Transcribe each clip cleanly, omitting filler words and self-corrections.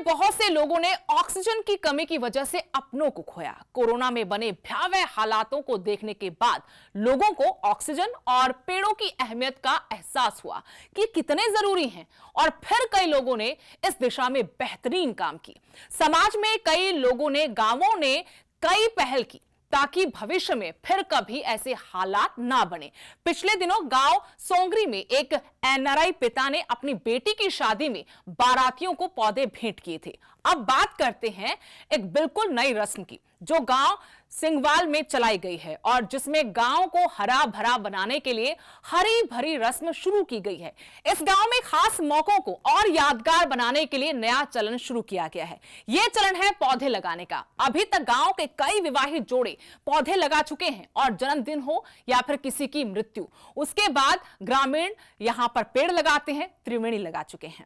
बहुत से लोगों ने ऑक्सीजन की कमी की वजह से अपनों को खोया। कोरोना में बने भयावह हालातों को देखने के बाद लोगों को ऑक्सीजन और पेड़ों की अहमियत का एहसास हुआ कि कितने जरूरी हैं, और फिर कई लोगों ने इस दिशा में बेहतरीन काम की। समाज में कई लोगों ने, गांवों ने कई पहल की ताकि भविष्य में फिर कभी ऐसे हालात ना बने। पिछले दिनों गांव सोंगरी में एक एनआरआई पिता ने अपनी बेटी की शादी में बारातियों को पौधे भेंट किए थे। अब बात करते हैं एक बिल्कुल नई रस्म की, जो गांव सिंगवाल में चलाई गई है और जिसमें गांव को हरा भरा बनाने के लिए हरी भरी रस्म शुरू की गई है। इस गांव में खास मौकों को और यादगार बनाने के लिए नया चलन शुरू किया गया है। यह चलन है पौधे लगाने का। अभी तक गांव के कई विवाहित जोड़े पौधे लगा चुके हैं, और जन्मदिन हो या फिर किसी की मृत्यु, उसके बाद ग्रामीण यहां पर पेड़ लगाते हैं, त्रिवेणी लगा चुके हैं।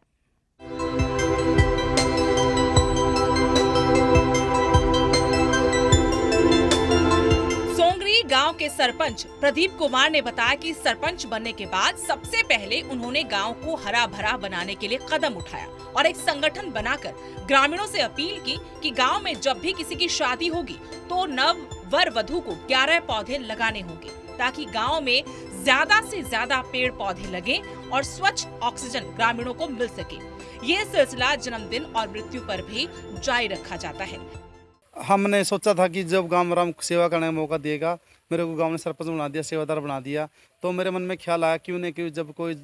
सोंगरी गांव के सरपंच प्रदीप कुमार ने बताया कि सरपंच बनने के बाद सबसे पहले उन्होंने गांव को हरा भरा बनाने के लिए कदम उठाया और एक संगठन बनाकर ग्रामीणों से अपील की कि गांव में जब भी किसी की शादी होगी तो नव वर वधु को 11 पौधे लगाने होंगे, ताकि गांव में ज्यादा से ज्यादा पेड़ पौधे लगे और स्वच्छ ऑक्सीजन ग्रामीणों को मिल सके। ये सिलसिला जन्मदिन और मृत्यु पर भी जारी रखा जाता है। हमने सोचा था कि जब गांव में सेवा करने का मौका देगा, मेरे को गांव ने सरपंच बना दिया, सेवादार बना दिया, तो मेरे मन में ख्याल आया क्यों नहीं, क्यों जब कोई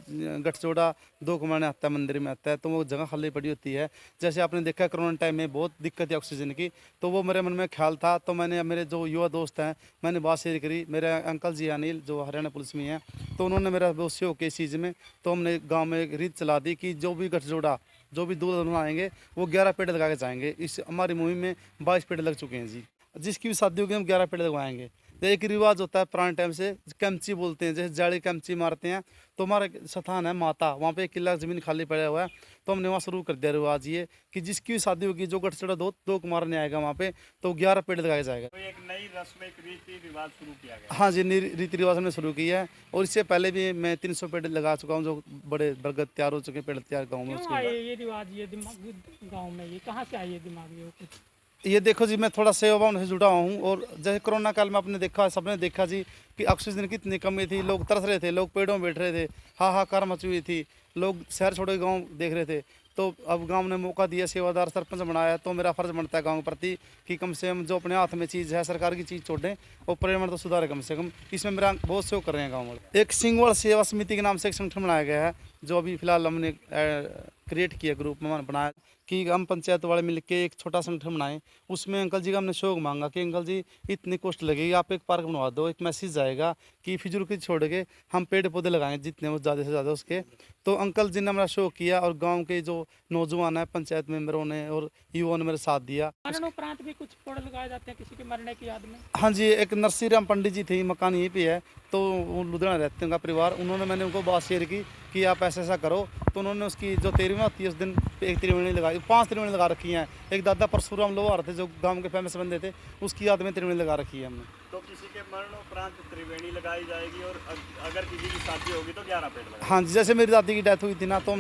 गठजोड़ा 2 कमाने आता है, मंदिर में आता है, तो वो जगह खाली पड़ी होती है। जैसे आपने देखा कोरोना टाइम में बहुत दिक्कत है ऑक्सीजन की, तो वो मेरे मन में ख्याल था। तो मैंने मेरे जो युवा दोस्त हैं, मैंने बात शेयर करी। मेरे अंकल जी अनिल जो हरियाणा पुलिस में हैं, तो उन्होंने मेरा बहुत सहयोग किया इस चीज़ में। तो हमने गाँव में एक रीत चला दी कि जो भी गठजोड़ा, जो भी दूल्हा आएंगे, वो 11 पेड़ लगा के जाएंगे। इस हमारी मुहिम में 22 पेड़ लग चुके हैं जी। जिसकी भी शादी होगी हम 11 पेड़ लगवाएंगे। तो एक रिवाज होता है पुराने टाइम से, कैंची बोलते हैं, जैसे जाड़ी कैंची मारते हैं। तो हमारा स्थान है माता, वहाँ पे 1 किला ज़मीन खाली पड़ा हुआ है, तो हमने वहाँ शुरू कर दिया रिवाज ये कि जिसकी भी शादी होगी, जो गठचड़ा दो मारने आएगा वहाँ पे, तो 11 पेड़ लगाया जाएगा। तो एक नई रस्म, एक रीति रिवाज शुरू किया गया। हाँ जी, रीति रिवाज हमने शुरू किया है, और इससे पहले भी मैं 300 पेड़ लगा चुका हूँ, जो बड़े बरगद तैयार हो चुके पेड़ तैयार गाँव में। क्यों आए ये रिवाज, ये दिमाग गांव में, ये कहाँ से आई ये दिमाग? ये कुछ ये देखो जी, मैं थोड़ा सेवा भावना से जुड़ा हूँ, और जैसे कोरोना काल में आपने देखा, सबने देखा जी कि ऑक्सीजन की इतनी कमी थी, लोग तरस रहे थे, लोग पेड़ों में बैठ रहे थे, हाहाकार मची हुई थी, लोग शहर छोड़ के गाँव देख रहे थे। तो अब गांव ने मौका दिया, सेवादार सरपंच बनाया, तो मेरा फर्ज बनता है गांव के प्रति कि कम से कम जो अपने हाथ में चीज़ है, सरकार की चीज़ छोड़ें और पर्यावरण तो सुधारे कम से कम। इसमें मेरा बहुत सहयोग कर रहे हैं गाँव वाले। एक सिंगवाल सेवा समिति के नाम से एक संगठन बनाया गया है, जो अभी फिलहाल हमने क्रिएट किया, ग्रुप में बनाया कि हम पंचायत वाले मिलकर एक छोटा संगठन बनाएं। उसमें अंकल जी का हमने सहयोग मांगा कि अंकल जी इतनी कॉस्ट लगेगी, आप एक पार्क बनवा दो। एक मैसेज आएगा कि फिजूल की छोड़ के हम पेड़ पौधे लगाएंगे जितने वो ज़्यादा से ज़्यादा उसके। तो अंकल जी ने हमारा सहयोग किया, और गांव के जो नौजवान हैं, पंचायत मेंबरों ने और युवाओं ने मेरे साथ दिया। मरणोपरांत भी कुछ पेड़ लगाए जाते हैं किसी के मरने की याद में? हाँ जी, एक नरसी राम पंडित जी थे, मकान यहीं पे है, तो वो लुधियाना रहते हैं उनका परिवार। उन्होंने, मैंने उनको बात शेयर की कि आप ऐसा करो, तो उन्होंने उसकी जो 13वीं होती है उस दिन एक त्रिवेणी लगाई, 5 त्रिवेणी लगा रखी हैं। एक दादा परशुराम लोहार थे जो गांव के फेमस बंदे थे, उसकी याद में त्रिवेणी लगा रखी है हमने। तो किसी के मरणोपरांत त्रिवेणी लगाई जाएगी, और अगर किसी की शादी होगी तो 11 पेड़ लगाएंगे। हाँ जी, जैसे मेरी दादी की डेथ हुई थी ना, तो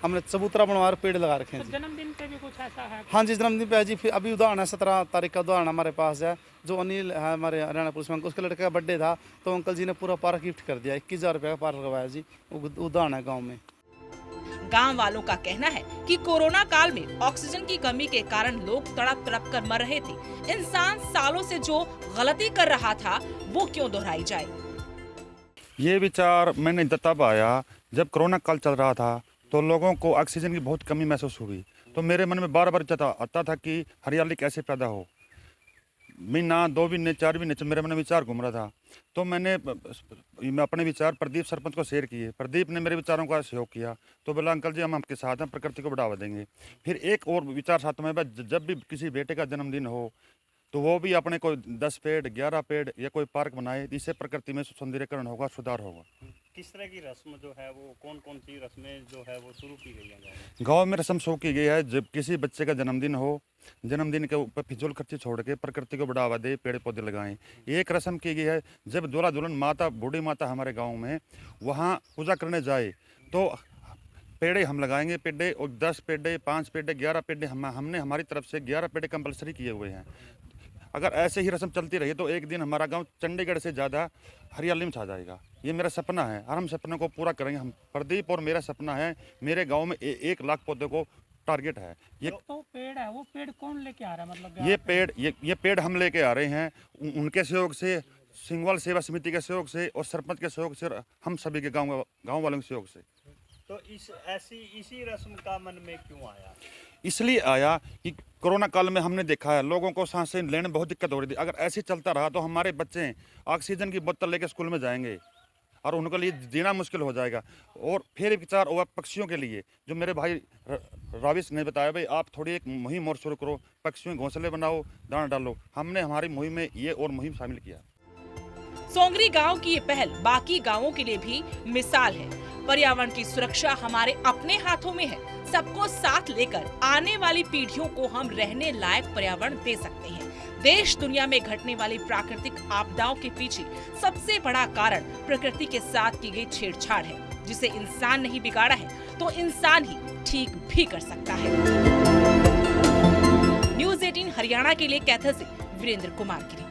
हमने चबूतरा बनवा पेड़ लगा रखे हैं तो जी। जन्मदिन पे भी कुछ ऐसा है? हाँ जी, जन्मदिन पे है जी। फिर अभी उदाहरण है, 17 तारीख का उदाहरण हमारे पास है। जो अनिल है हमारे हरियाणा पुलिस में, उसके लड़के का बर्थडे था, तो अंकल जी ने पूरा पार्क गिफ्ट कर दिया। 21,000 रुपये का पार्क लगवाया जी, उदाहरण है गाँव में। गांव वालों का कहना है कि कोरोना काल में ऑक्सीजन की कमी के कारण लोग तड़प तड़प कर मर रहे थे। इंसान सालों से जो गलती कर रहा था, वो क्यों दोहराई जाए। ये विचार मैंने तब आया जब कोरोना काल चल रहा था, तो लोगों को ऑक्सीजन की बहुत कमी महसूस हुई। तो मेरे मन में बार बार आता था कि हरियाली कैसे पैदा हो। महीना 2 महीने 4 महीने मेरे मन में विचार घूम रहा था। तो मैंने अपने विचार प्रदीप सरपंच को शेयर किए। प्रदीप ने मेरे विचारों का सहयोग किया, तो बोला अंकल जी हम आपके साथ हैं, प्रकृति को बढ़ावा देंगे। फिर एक और विचार साथ में, जब भी किसी बेटे का जन्मदिन हो तो वो भी अपने कोई 10 पेड़ 11 पेड़ या कोई पार्क बनाए, इससे प्रकृति में सौंदर्यकरण होगा, सुधार होगा। किस तरह की रस्म जो है वो, कौन कौन सी रस्में जो है वो शुरू की गई है गाँव में रस्म शुरू की गई है, जब किसी बच्चे का जन्मदिन हो, जन्मदिन के ऊपर फिजूल खर्ची छोड़ के प्रकृति को बढ़ावा दे, पेड़ पौधे लगाएं। एक रस्म की गई है, जब दूल्हा दुल्हन माता, बूढ़ी माता हमारे गाँव में वहाँ पूजा करने जाए, तो पेड़े हम लगाएंगे, पेड़े और 10 पेड़े, 5 पेड़े, 11 पेड़े हमने हमारी तरफ से 11 पेड़े कंपलसरी किए हुए हैं। अगर ऐसे ही रस्म चलती रही तो एक दिन हमारा गांव चंडीगढ़ से ज़्यादा हरियाली में छा जाएगा। ये मेरा सपना है और हम सपने को पूरा करेंगे। हम प्रदीप और मेरा सपना है, मेरे गांव में 1 लाख पौधे को टारगेट है। ये तो पेड़ है, वो पेड़ कौन लेके आ रहा है? मतलब ये पेड़ हम लेके आ रहे हैं, उनके सहयोग से, सिंगवाल सेवा समिति के सहयोग से और सरपंच के सहयोग से, हम सभी के गांव वालों के सहयोग से। तो इसी रस्म का मन में क्यों आया? इसलिए आया कि कोरोना काल में हमने देखा है लोगों को सांसें लेने में बहुत दिक्कत हो रही थी। अगर ऐसे चलता रहा तो हमारे बच्चे ऑक्सीजन की बोतल लेकर स्कूल में जाएंगे और उनके लिए जीना मुश्किल हो जाएगा। और फिर एक विचार हुआ पक्षियों के लिए, जो मेरे भाई राविश ने बताया, भाई आप थोड़ी एक मुहिम और शुरू करो, पक्षियों के घोंसले बनाओ, दाना डालो। हमने हमारी मुहिम में ये और मुहिम शामिल किया। सोंगरी गांव की ये पहल बाकी गांवों के लिए भी मिसाल है। पर्यावरण की सुरक्षा हमारे अपने हाथों में है। सबको साथ लेकर आने वाली पीढ़ियों को हम रहने लायक पर्यावरण दे सकते हैं। देश दुनिया में घटने वाली प्राकृतिक आपदाओं के पीछे सबसे बड़ा कारण प्रकृति के साथ की गई छेड़छाड़ है, जिसे इंसान नहीं बिगाड़ा है तो इंसान ही ठीक भी कर सकता है। न्यूज़ 18 हरियाणा के लिए कैथल से वीरेंद्र कुमार की रिपोर्ट।